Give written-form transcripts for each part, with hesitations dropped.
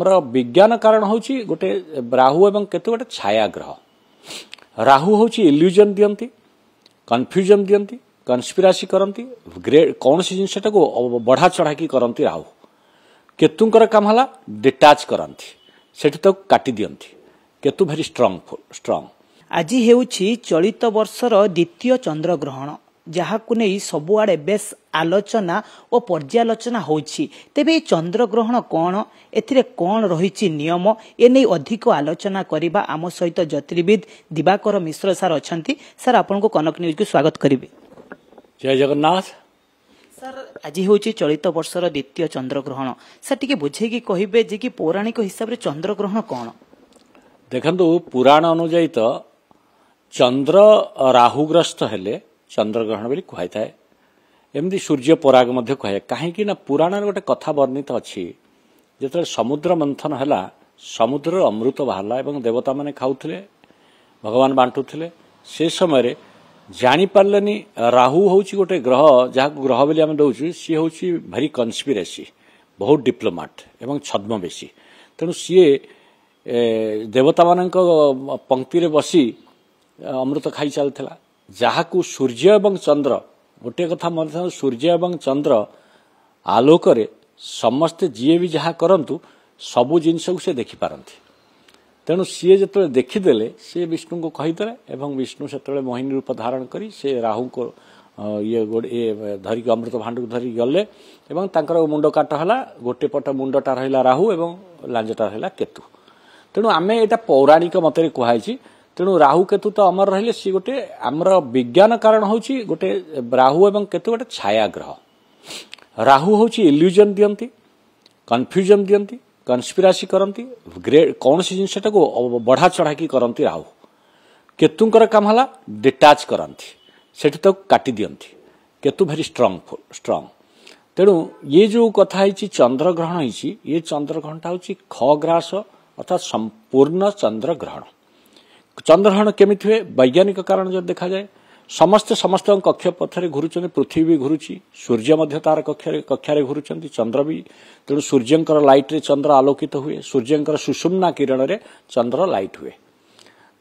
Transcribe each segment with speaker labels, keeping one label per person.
Speaker 1: आमर विज्ञान कारण होची गोटे राहु एवं केतु गोटे छाया ग्रह। राहु होची इल्यूजन दियंती, कन्फ्यूजन दियंती, कन्स्पिरासी करंती, कौन सी जिनसटा को बढ़ा चढ़ा की करंती। राहु केतुंकर काम हला डिटाच करंती, सेठी तो काटी दियंती। केतु भेरी स्ट्रांग।
Speaker 2: आज हेउछि चलित वर्षर द्वितीय चंद्र ग्रहण, जहाकु नै सबुआडे बेस आलोचना और पर्यालोचना होछि। तेबे चंद्र ग्रहण कौन, एथिरे कौन रहिछि नियम, एने अधिक आलोचना करिबा आम सहित ज्योतिर्विद दिवाकर मिश्र सर अछंती। सर आपनको कनक न्यूज को स्वागत करिवे।
Speaker 1: जय जगन्नाथ।
Speaker 2: सर आज हेउछि चलित वर्षर द्वितीय चंद्र ग्रहण, सर टिके बुझेकी कहिबे जे कि पौराणिक हिसाब रे चंद्र ग्रहण कौन?
Speaker 1: देखंतु पुराण अनुଯାयी तो चंद्र राहुग्रस्त हेले चंद्रग्रहण बोली कहुई थाए। एमती सूर्य पराग मध्य कहे कहीं ना पुराण गोटे कथा वर्णित अच्छी। जो समुद्र मंथन है समुद्र अमृत बाहर एवं देवता माने खाऊले, भगवान बांटुले। से समय जानी पार्लेनी राहु हूँ गोटे ग्रह, जहाँ ग्रह बोली आम दौचु सी हूँ भारी कन्स्पिरेसी, बहुत डिप्लोमाट एवं छद्मवेशी। तेणु सी देवता मान पंक्ति बसी अमृत खाई चलता। जहाँ को सूर्य एवं चंद्र गोटे कथा मन था, सूर्य एवं चंद्र आलोक समस्ते जी भी जहाँ करंतु सबु जिनस को से देखि पारंती। तेणु सी जो देखीदे सी विष्णु को कहीदेले एवं विष्णु से मोहिनी रूप धारण करी से राहु को ये धरिक अमृत भांड को धरिक गले एवं तांकर मुंड काट है। गोटे पट मुंडटा रहा राहु एवं लांजटा रहा केतु। तेणु आमे एटा पौराणिक मत कहुई। तेणु राहु केतु तो अमर रहिले सी गोटे आमर विज्ञान कारण होची गोटे राहु एवं केतु गोटे छाया ग्रह। राहु होची इल्यूजन दियंती, कन्फ्यूजन दियंती, कन्स्पिरासी करंती, कौन सी जिनसटा को बढ़ा चढ़ा की करंती। राहु केतुंकर काम हला डिटाच करंती, सेठी तो काटी दियंती। केतु भेरी स्ट्रांग। तेणु ये जो कथा है चंद्र ग्रहण है, ये चंद्र ग्रहणटा होची खग्रास अर्थात संपूर्ण चंद्र ग्रहण। चंद्रग्रहण केमी हुए वैज्ञानिक कारण जो देखा जाए, समस्त कक्ष पथरे घुरुचंदी, पृथ्वी भी घुरुची, सूर्य मध्य तार कक्षारे घुरुचंदी, चंद्र भी। तेणु सूर्यंकर लाइट रे चंद्र आलोकित हुए, सूर्यंकर सुषुम्ना किरण रे चंद्र लाइट हुए।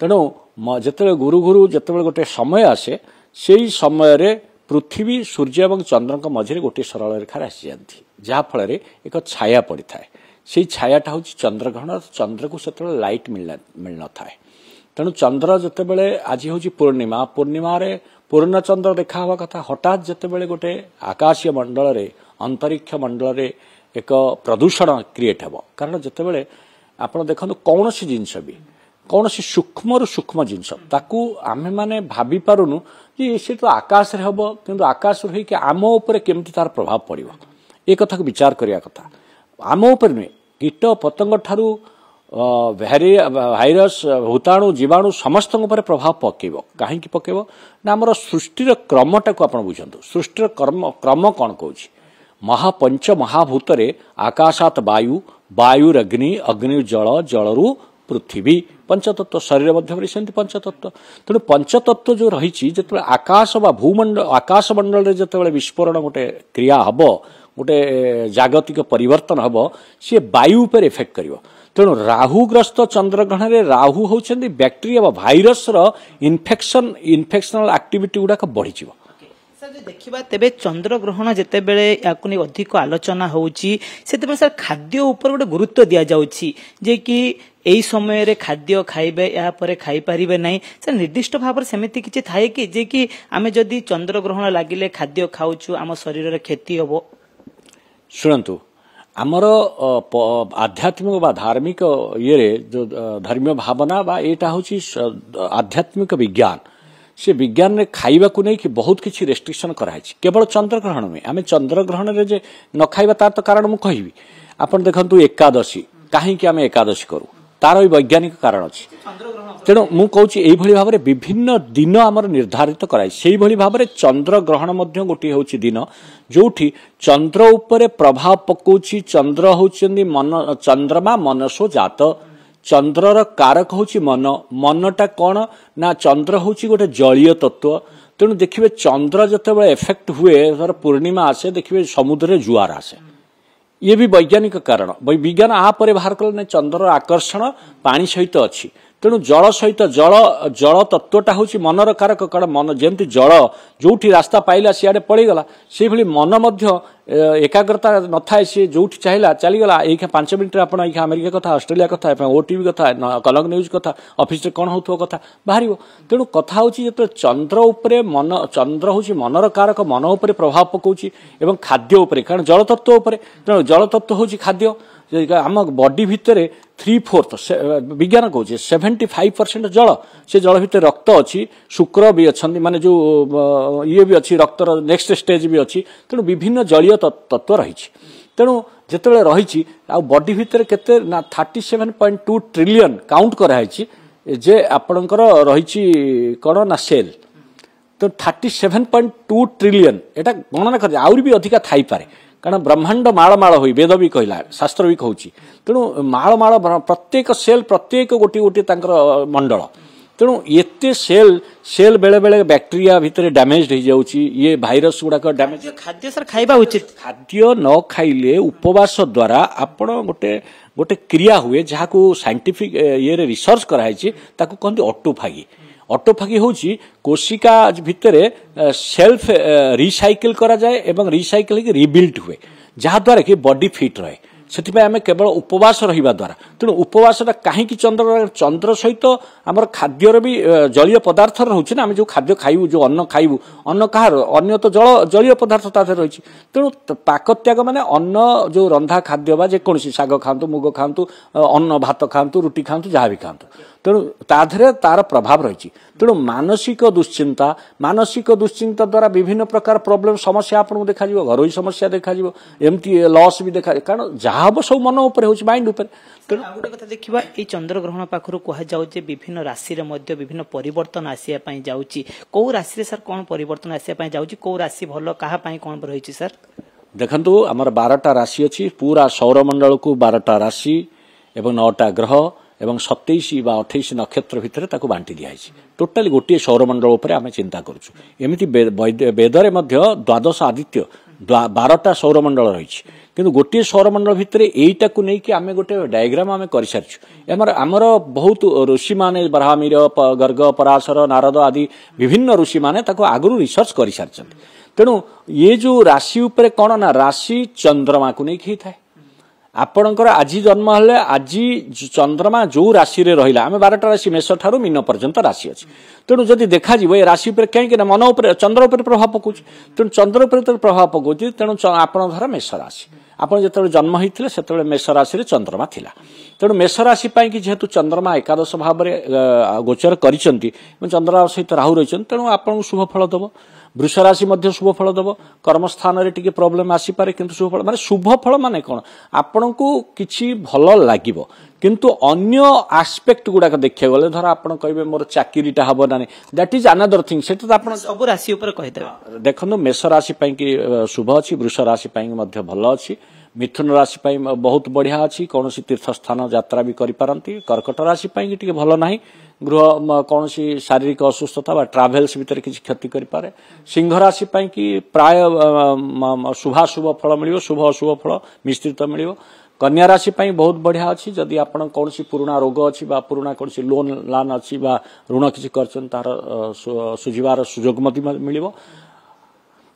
Speaker 1: तेणु जिते गुरु गुरु जिते गोटे समय आसे से समय रे पृथ्वी सूर्य और चंद्र मझे गोटे सरल रेखार आसी जाती, जहाँफल एक छाया पड़ी थाए। से छायाटा हूँ चंद्रग्रहण। चंद्र को से लाइट मिल न थाए। तेणु चंद्र जितेबले आज हूँ पूर्णिमा, पूर्णिमारे पूर्ण चंद्र देखा हवा कथा। हठात जितेबले गोटे आकाशीय मंडल रे अंतरिक्ष मंडल रे एक प्रदूषण क्रिएट हेब। कारण जितेबले आपण देखो कौन सी जिनस भी कौन सी सूक्ष्म सूक्ष्म जिनस ताकू आमे माने भाभी पारुनु जे से तो आकाश रे हबो, किंतु आकाश रे कि आम ऊपर केमती तार प्रभाव पड़िबो ए कथा को विचार करिया कथा। आम ऊपर नुहे, कीट पतंग ठारू भाइरस भूताणु जीवाणु समस्त प्रभाव पकेब। कहीं पकेब ना आमर सृष्टिर क्रमटा को आप बुझंतु। सृष्टिर क्रम कौन कौन महापंच महाभूतरे आकाशात वायु, वायुरग्नि, अग्नि जल, जलरु पृथ्वी, पंचतत्व। शरीर मध्य सेमती पंचतत्व। तेणु पंचतत्व जो रही जो आकाश बा भूमंडल आकाश मंडल जो विस्फोरण गोटे क्रिया हम, गोटे जागतिक परिवर्तन हम, सी वायु पर इफेक्ट कर। तेणु राहुग्रस्त चंद्रग्रहण में राहु होउछन्ती बैक्टेरिया बा भाइरस इन्फेक्शनल एक्टिविटी गुड़ाक बढ़ी।
Speaker 2: सर जो देखा तेरे चंद्र ग्रहण जिते बड़े या अधिक आलोचना होची, सर खाद्य उपर गोटे गुरुत्व दि जाउछि जे कि एई समय रे खाद्य खाइबे या परे खाई परिबे नहीं। सर निर्दिष्ट भाव सेमिति किछि थाए कि जे कि आमे जदि चंद्र ग्रहण लागिले खाद्य खाउछु आम शरीर रे क्षति हबो?
Speaker 1: शुणन्तु, आमर आध्यात्मिक बा धार्मिक ये जो धर्मीय भावना बा एटा होची आध्यात्मिक विज्ञान। से विज्ञान में खाइबा को नहीं कि बहुत किसी रेस्ट्रिक्शन कराई। केवल चंद्रग्रहण में आम चंद्रग्रहण में जे न खाइबा तार तो कारण मुझे कहबी। आपण देखंतु एकादशी कहीं आम एकादशी करूँ तार भी वैज्ञानिक कारण अच्छी। तेणु मु कहूँ यही भाव में विभिन्न दिन आमर निर्धारित कराई। से भाव में चंद्रग्रहण गोटे हूँ दिन जोठी चंद्र उपरे प्रभाव पकाउछि। चंद्र होउछन्ती मन, चंद्रमा मनसो जात। चंद्रर कारक हूँ मन। मनटा कौन ना चंद्र हूँ गोटे जलीय तत्व। तेणु देखिए चंद्र जिते एफेक्ट हुए, पूर्णिमा आसे देखिए समुद्र जुआर आसे। ये भी वैज्ञानिक कारण विज्ञान आपर बाहर कले ना चंद्र आकर्षण पानी सहित अच्छी तेणु जल सहित जल जल तत्वटा हूँ मनर कारक कारण मन जमी जल जो रास्ता पाइला सियाड़े पड़गला से भली मन एकाग्रता न थाए सी जो चाहिए चलीगला ये 5 मिनट आप अमेरिका कथा ऑस्ट्रेलिया कथा ओटीवी कथा कनक न्यूज कथा ऑफिस कौन हो कथा बाहर तेणु कथा हूँ जो चंद्र उपरे मन चंद्र हूँ मनर कारक मन उपर प्रभाव पकाउछि एवं खाद्य उपरे कारण जल तत्व उपरे तेणु जल तत्व हूँ खाद्य आम बॉडी भितर 3/4 विज्ञान कहे 75% जल से जल भितर रक्त अच्छी शुक्र भी अच्छा माने जो ये भी अच्छी रक्तर नेक्स्ट स्टेज भी अच्छी तेणु विभिन्न जलीय तत्व रही तेणु जिते रही बॉडी भितर केते ना 37.2 ट्रिलियन काउंट कराई जे आपणकर रही कौन ना सेल तो 37.2 ट्रिलियन एटा गणना कर आउरी भी अधिका थाई पारे कारण ब्रह्मांड मालमाल हुई वेद भी कहला शास्त्र भी कहूँ तेणु मालमाल प्रत्येक सेल प्रत्येक गोटी गोटी मंडल तेणु एते सेल बेले बेले बैक्टेरिया भितर डैमेज हो जाउची ये भाइरस गुड़ाक डैमेज
Speaker 2: खाद्य सर खाइबा उचित
Speaker 1: खाद्य न खाइले उपवास द्वारा आपण गोटे गोटे क्रिया हुए जहाँ को साइंटिफिक ये रिसर्च कराई ताकू कहते ऑटोफागी ऑटोफागी होची कोशिका भितर सेल्फ रिसाइकिल करा जाए एवं रिसाइकिल होकर रिबिल्ड हुए जहाँ द्वारा कि बॉडी फिट रहे से आम केवल उपवास रहा द्वारा तेणु उपवासटा कहीं चंद्र सहित आमर खाद्यर भी जलीय पदार्थ रोचे ना आम जो खाद्य खाइबू जो अन्न खाइबू अन्न कहार अन्न तो जलीय पदार्थ तादे रही तेणु पाकत्याग माने अन्न जो रंधा खाद्य बा जेकोसी शाग खातु मुग खातु अन्न भात खातु रुटी खातु जहाँ भी खातु तेणु ताधरे तार प्रभाव रही तेणु मानसिक दुश्चिंता द्वारा विभिन्न प्रकार प्रोब्लेम समस्या आपको देखा घर समस्या देखा एमती लॉस भी देखा कारण जहाँ हम सब मन उपर हो माइंड उपर
Speaker 2: तेणु गोटे कथा देखा ये चंद्रग्रहण पाखर कहुचे विभिन्न राशि विभिन्न परिवर्तन आसापी जाऊँगी कौ राशि सर कौन परिवर्तन आसापी जाऊँगी कौ राशि भल क्या कौन रही सर
Speaker 1: देखु आमर 12टा राशि अच्छी पूरा सौरमंडल को 12टा राशि एवं 9टा ग्रह एवं 27 बा 28 नक्षत्र भितर ताकू बांटी दिया टोटाली गोटे सौरमंडल उपर आम चिंता करूँ एमती वेदरे द्वादश आदित्य 12टा सौरमंडल रही किंतु गोटे सौरमंडल भितर यहीटा को लेकिन आम गोटे डायग्राम आम कर सारी आमर बहुत ऋषि माने ब्राह्मीर गर्ग पराशर नारद आदि विभिन्न ऋषि माने आगु रिसर्च कर सारी तेणु ये जो राशि उपर कौन ना राशि चंद्रमा को लेकिन था आपणकर आज जन्म हेले आज चंद्रमा जो राशि रे रहिला आमे 12टा राशि मेष ठारू मीन पर्यंत राशि अछि तेणु जदि देखा जीव ए राशि पर कहीं मन उपर चंद्र उपर प्रभाव पकाउछि तेणु चंद्र उपर प्रभाव पकाउछि तेणु आपण धर मेष राशि आपण जतबे जन्म होइथिले सेतबे मेष राशि रे चंद्रमा थिला तेणु मेष राशि पाई कि जेहेतु चंद्रमा एकादश भाव में गोचर करिसंती चंद्रमा सहित राहु रहिसंती तेणु आपण शुभ फल दबो वृष राशि मध्य शुभ फल दब कर्मस्थान रे टिके प्रॉब्लम आसी पारे किंतु शुभ फल माने शुभ फल माने कोन आपन को किछि भल लागिवो किंतु अन्य एस्पेक्ट गुडाक देखिया गले धर आपन कहबे मोर चाकरीटा हबो ना that is another thing set तो आपन
Speaker 2: सब राशि ऊपर कहि देबा
Speaker 1: देखनु मेष राशि पई कि शुभ अछि वृष राशि पई मध्य भल अछि मिथुन राशि पई बहुत बढ़िया अछि कोनोसी तीर्थ स्थान यात्रा भी करि पारंती कर्कट राशि पई टिके भल नाही गृह कौन शारीरिक असुस्थता बा ट्राभेल्स भीतर किसी क्षति करें सिंह राशि कि प्राय शुभाशुभ फल मिल शुभ अशुभ फल मिश्रित मिल कन्या राशि बहुत बढ़िया अच्छी जदि आप कौन पुराना रोग अच्छी पुराना कौन लोन लान अच्छी ऋण किसी तार सुझिबार सुजोग मिल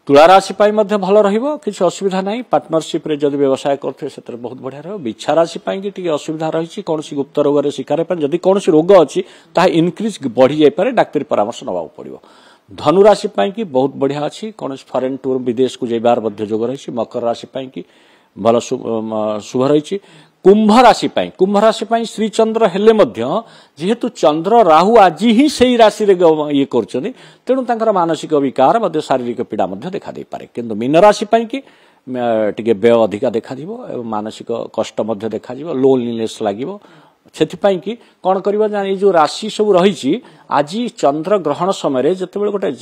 Speaker 1: तुला राशि भल रही असुविधा ना पार्टनरशिप रे जदि व्यवसाय करते से बहुत बढ़िया रहा बिछा राशि कि असुविधा रही कौन गुप्त रोग शिकार जदि कौन रोग अच्छी ता इनक्रीज बढ़ी जापे डाक्तरी परामर्श नवा पड़ो धनु राशि कि बहुत बढ़िया अच्छी कौन फॉरेन टूर विदेश को जाबार जोग रही मकर राशि कि भल शुभ रही कुंभ राशि श्रीचंद्र हेले जेहेतु चंद्र राहु आज ही से राशि ये कर तेणु मानसिक विकार शारीरिक पीड़ा देखा दे पारे किंतु मीन राशि कि टिके व्यय अधिका देखा मानसिक कष्ट देखा लोनलीनेस लगे से कि कौन कर जो राशि सब रही आज चंद्र ग्रहण समय जिते गोटे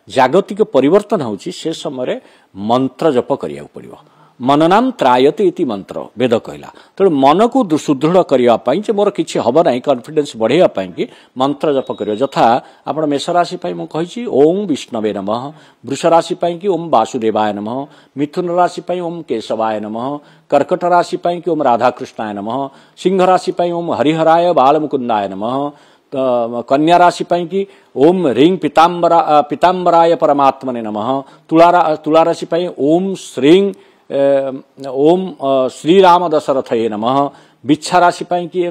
Speaker 1: जागतिक परिवर्तन होची से समय मंत्र जप करिया पड़ो मननाम त्रायते इति मंत्र वेद कहला तेणु मन को सुदृढ़ करने जे मोर किसी हम ना कॉन्फिडेंस बढ़ाई कि मंत्र जप कर यथा आप मेष राशि मुझे ओम विष्णवे नमः वृष राशि कि ओम वासुदेवाय नमः मिथुन राशि ओम केशवाय नमः कर्कट राशि कि ओम राधाकृष्णाय नमः सिंह राशि ओम हरिहराय बालमुकुंदाय नमः कन्या राशि कि ओम ह्रीं पीतांबराय परमात्मने नमः तुला राशि ओम श्रीं ओम श्रीराम दशरथये नमः बिच्छा राशि कि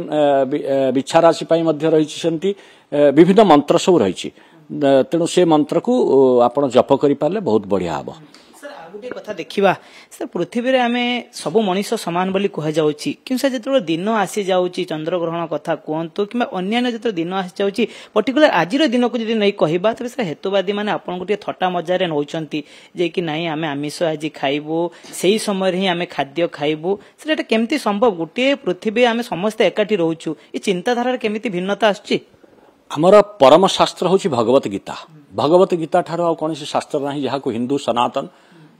Speaker 1: बिच्छा राशि रही विभिन्न मंत्र सब रही तेणु से मंत्र को आपण जप करि पारले बहुत बढ़िया हबो।
Speaker 2: गोटे कथा देखा सर पृथ्वी रे आमे सब मनीष सामान बोली कह जाउची कि सर जतरो दिन आसी जाउची चंद्रग्रहण कथा कहतु कि अन्य जतरो दिन आसी जाउची पर्टिकुलर आज दिन को जदि नहीं कहबा तबे सर हेतुवादी माने आपन गोटे थट्टा मजारे नौचंती जे कि नहीं आमे आमिष आज खाइबो सेही समय रे ही आमे खाद्य खाइबो सर एटा केमती संभव गोटे पृथ्वी आमे समस्त एकाठी रहउछु ई चिंताधारा रे केमती भिन्नता आछी।
Speaker 1: हमर परम शास्त्र होची भगवत गीता भगवत गीता ठारो आ कोनसी शास्त्र नाही जहा को हिंदू सनातन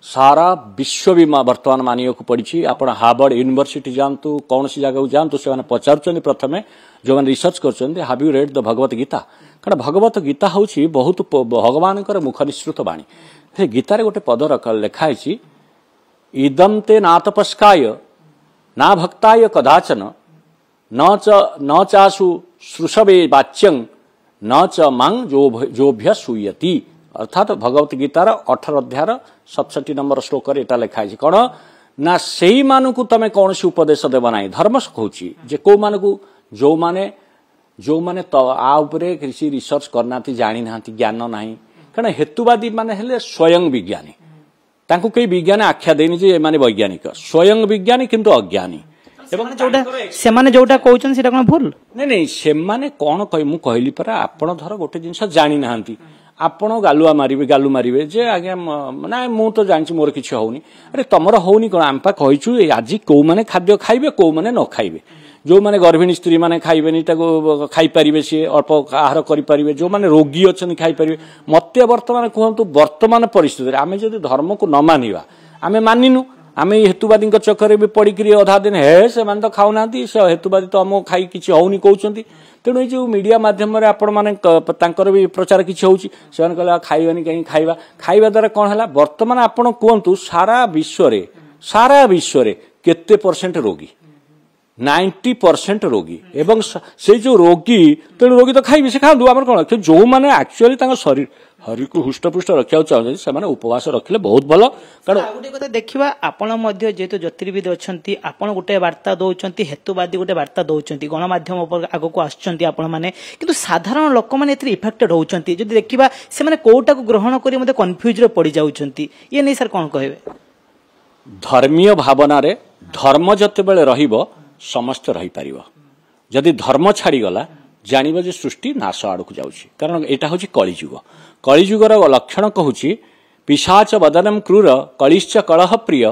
Speaker 1: सारा विश्व भी वर्तमान मानिया को पड़ी आपण हार्वर्ड यूनिवर्सिटी जानतु कौन सी जगह जानतु से पचार प्रथमे जो मैंने रिसर्च कर how you read the Bhagavad Gita कारण भगवत गीता हूँ बहुत भगवान मुख निश्रुत बाणी से गीतार गोटे पद लिखाई इदम ते ना तपस्काय ना भक्ताय कदाचन न चासु श्रुषवे वाच्यं न च मांग जोभ्य सूयति अर्थात भगवत गीतार 18 अध्याय 67 नंबर श्लोक एटा लिखाई कौन ना से तमें कौन सी उपदेश देव ना धर्म कहूँ जे कौ मानू जो माने तो आउपरे किसी रिसर्च करना जानी ना ज्ञान ना कारण हेतुवादी माने हेले स्वयं विज्ञानी तांको कई विज्ञान आख्या देनी जे माने वैज्ञानिक स्वयं विज्ञानी किंतु अज्ञानी
Speaker 2: जोटा कहउछन सेटा कोन भूल
Speaker 1: नहीं से माने कौन कह मु कहली परा आपण धर गोटे जिनस जानी नांती आपण गालु मारिबे जे आज्ञा ना मु तो जानछि मोर किछि होउनी अरे तमर होउनी कोन आम्पा कहिछु आज को माने खाद्य खाइबे को माने न खाइबे जो माने गर्भिणी स्त्री माने खाइबेनी ताको खाइ परिबे से अल्प आहार करि परिबे जो माने रोगी अछन खाइ परिबे मत्य वर्तमान कहंतु वर्तमान परिस्थिति रे आमे जदि धर्म को न मानिबा आमे मानिनु आमे हेतुवादी चक्कर भी पड़ी अधा दिन हे से तो खाऊना से हेतुवादी तो आम खाई किसी होनी कहते तेणु ये जो मीडिया माध्यम आपण मैंने भी प्रचार किसी होची से कहले खाइबानी कहीं खाइबा द्वारा कौन है वर्तमान आपण कहतु सारा विश्व केते परसेंट रोगी 90% रोगी एवं से जो रोगी तेणु रोगी तो खाइबे से खाऊ आम कौन जो मैंने एक्चुअली शरीर हरि को हुष्टपुष्ट रखा चाहते से उपवास रखिले बहुत भल कारण
Speaker 2: गोटे कथा देखा आपण जेहेतु ज्योतिर्विद अच्छा आपण गोटे वार्ता दौरान हेतुवादी गोटे वार्ता दौरान गणमाध्यम आग को आसने कि साधारण लोक मैंने इफेक्टेड होती जब देखा से कौटा को ग्रहण कर कन्फ्यूज पड़ जाती ये नहीं सर कौन कहे
Speaker 1: धर्मीय भावना रे धर्म जते बेले रहिबो समस्त रही पारिबो जदि धर्म छाड़ीगला जानिबो जे सृष्टि नाश आड़ को जाउछि कारण एटा होछि कलिजुग कलिजुगर लक्षण कहूँ पिशाच वदनम क्रूर कलिश्च कलह प्रिय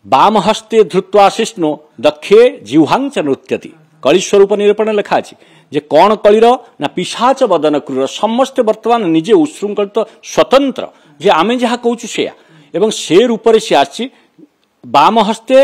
Speaker 1: वाम हस्ते धृत्वा शिष्णु दक्षे जिह्वांच नृत्यति कलि स्वरूप निरूपण लिखा अछि जे कौन कलिर ना पिशाच वदन क्रूर समस्त वर्तमान निजे उशृंखलित स्वतंत्र जे आमे जहाँ कहूँ से एवं से रूप से आछि वाम हस्ते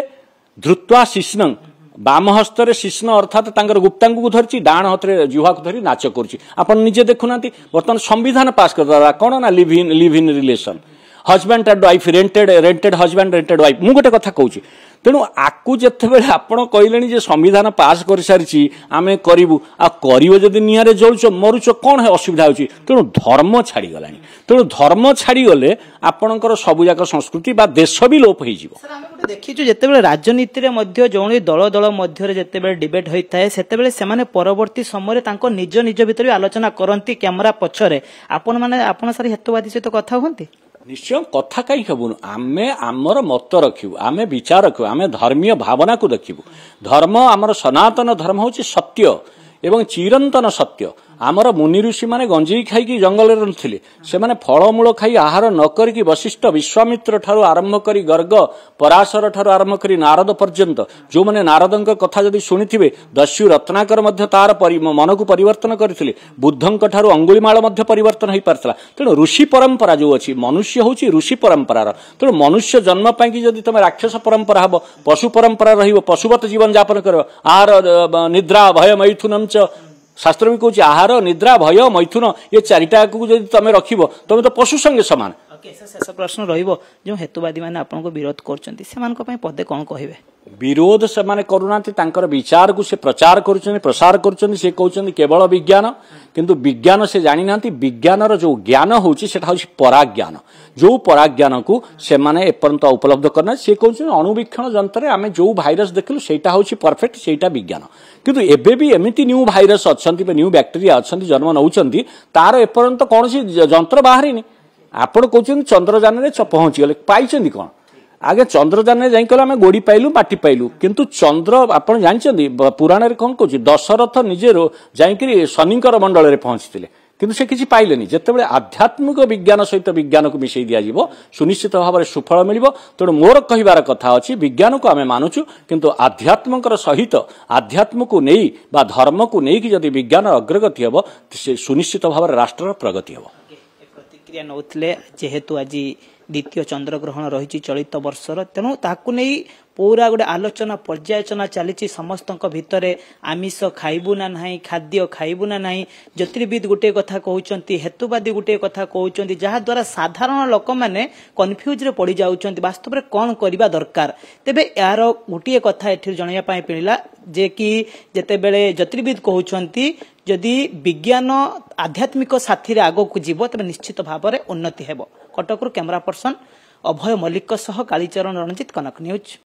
Speaker 1: धृत्वा शिष्ण बाम हस्तरे शिष्ण अर्थात तांकर गुप्तांग को धरछि डाण हतरे जिह्वा को धरी नाच करछि आपण निजे देखुनांती वर्तमान संविधान पास कर दला कोन ना live in relation husband and wife rented husband rented wife मु गोटे कथा कहूछि तेणु आकु जेते बेले आपण कहलेनी जे संविधान पास कर सारिछि आमे करिवु आ करिवो जदि नियारे जळुछ मरुछ कोन है असुविधा होछि तेणु धर्म छाड़ी गलानी तेणु धर्म छाड़ी गले आपणकर सबु जाक संस्कृति बा देश भी लोप होई जिवो
Speaker 2: देखिछु जेतेबेले राजनीति रे मध्य जोणी दल दल मध्य रे जेतेबेले डिबेट होइताय सेतेबेले सेमाने परवर्ती समय रे तांको निज निज भितर आलोचना करंती कैमरा पछरे आपण माने आपण सारी हेतुवादी सहित कथा होंती
Speaker 1: निश्चय कथा कहीं हेबुनु आमे आमर मत रखिबु आमे विचार रखिबु आमे धर्मीय भावना को देखिबु धर्म आमर सनातन धर्म होछि सत्य एवं चिरंतन सत्य आमर मुनि ऋषि माने गंजेई खाई जंगल रही से फलमूल खाई आहार न करिकी वशिष्ठ विश्वामित्र ठारू आरंभ करी गर्ग पराशर ठारू आरंभ करी नारद पर्यंत जो मैंने नारदंक कथा जदि शुणिथिबे दस्यु रत्नाकर मध्य तार मन को परिवर्तन करथिले बुद्धंक ठारू अंगुलीमाल मध्य परिवर्तन हो पारथिला। तेणु ऋषि परंपरा जो अच्छी मनुष्य होची ऋषि परंपरार। तेणु मनुष्य जन्म पाई जदि तुम राक्षस परंपरा हम पशु परंपरा रहिबो पशुवत जीवन यापन कर आहार निद्रा भय मैथुनम च शास्त्र भी कहूँ आहार निद्रा भय मैथुन ये चारिटा को जब तुम रखिबो तुम तो पशु संगे समान।
Speaker 2: शेष प्रश्न रहिबो जो हेतुवादी माने आपनको विरोध करछन्ती सेमानक पय पदे कोन कहिबे?
Speaker 1: विरोध से माने करूनांती तांकर विचार को से प्रचार करूछन्ती प्रसार करूछन्ती से कहउछन्ती केवल विज्ञान किंतु विज्ञान से जानि नांती विज्ञानर जो ज्ञान होउची सेटा होउची पराज्ञान जो पराज्ञान को से माने एपर्यंत उपलब्ध करना से कहउछन्ती अणुवीक्षण यंत्र आमे जो भाइरस देखलु सेटा होउची परफेक्ट सेटा विज्ञान किंतु एबे भी एमिति न्यू भाइरस अछन्ती न्यू बैक्टेरिया अछन्ती जन्म नउछन्ती तार एपर्यंत कोनसी यंत्र बाहरिनी। आपण कहउछन्ती चंद्रयान रे पहुंची गले पाइछन्ती कोन आगे चंद्रयान में जाई आम गोड़ी पाइलु माटी पाइलु किंतु चंद्र आपण जानछन्ती पुराण रे कोन कहउची दशरथ निजे जाई शनिकर मंडल रे पहुंचीतिले किंतु से किछि पाइलेनी। जेतेबेले आध्यात्मिक विज्ञान सहित विज्ञान को मिसई दिया जिवो सुनिश्चित भाव में सुफल मिलिबो। तेणु मोर कहिबार कथा अछि विज्ञान को आमे मानुचु किंतु आध्यात्मकर सहित आध्यात्म को नहीं बा धर्म को नहीं कि जदि विज्ञान अग्रगति हेबो से सुनिश्चित भाव में राष्ट्र प्रगति हेबो।
Speaker 2: प्रतिक्रिया नौथिले जेहेतु आज द्वितीय चंद्रग्रहण रही चलित वर्षर तेणु ताकू नहीं पूरा गोटे आलोचना पर्यालोचना चली समस्त भितर आमिष खाइबू ना नहीं खाद्य खाइबू ना नहीं ज्योतिर्विद गोटे कथा कहते हेतुवादी गोटे कथा कहते जहाद्वारा साधारण लोक मैंने कन्फ्यूज पड़ जाऊँच वास्तव में कौन करवा दरकार। तेबे यार गोटे कथा ये जनवाई मिलला जे कि जितेबले ज्योतिर्विद कहते जदि विज्ञान आध्यात्मिक साथी आग को जीव तेज निश्चित भाव में उन्नति हेब। कटकरू कैमरा पर्सन अभय मल्लिक कालीचरण रणजित कनक न्यूज।